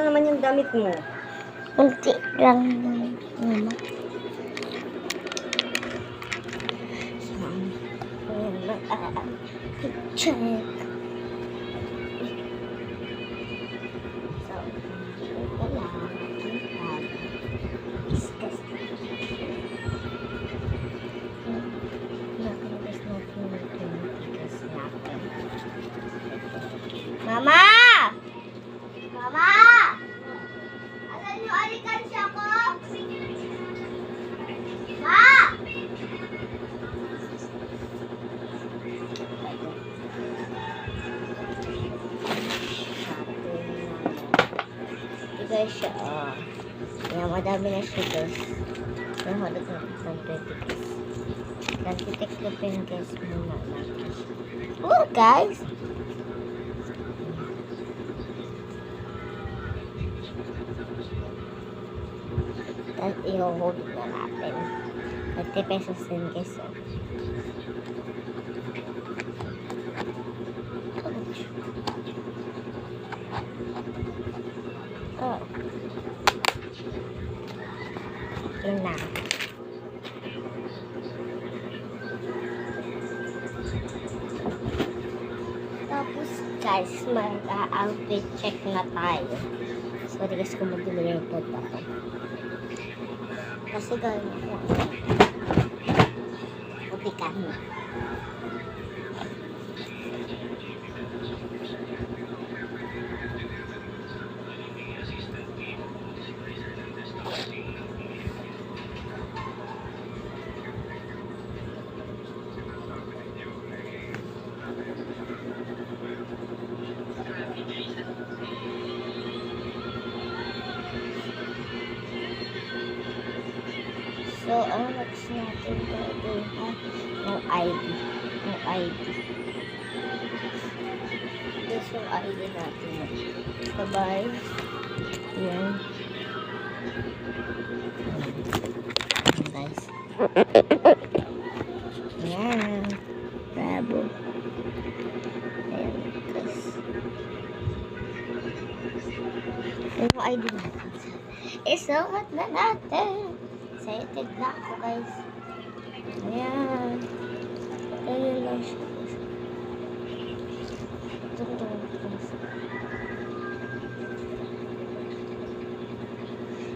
lang naman yung damit mo. Unti lang. Mama. Check. So, ito lang. Discuss. Mama! Mama! Alam niyo, alikansya ko? Ma! Ito guys siya. Yan, madami na siya guys. Nahulog na ng 20 guys. Nagtitik-lupin guys muna natin. Oh, guys. Tapos i-hold na natin. 30 pesos din guys. Oh. Yun na. Tapos guys, mag-outfit check na tayo. Sorry guys kung mag-delay yung pod ako. Kasi gawin ako. Putikan na. So, ang next natin gagawin ng ID. Ng ID. This yung ID natin. Sabay. Yan. Ayan, guys. Yan. Bravo. Ayan, guys. Yung ID natin. Isuot na natin. Excited na ako guys. Ayan. Ayan lang siya guys. Ito guys.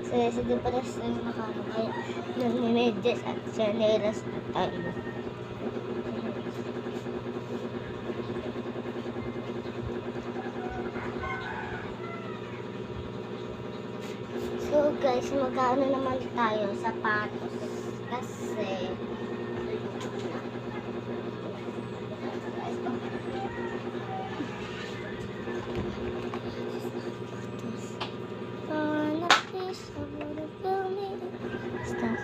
So guys, hindi pa rin sila nakamagay ng images at chaneras na tayo. So guys, mag-ano naman tayo sapatos kasi stop.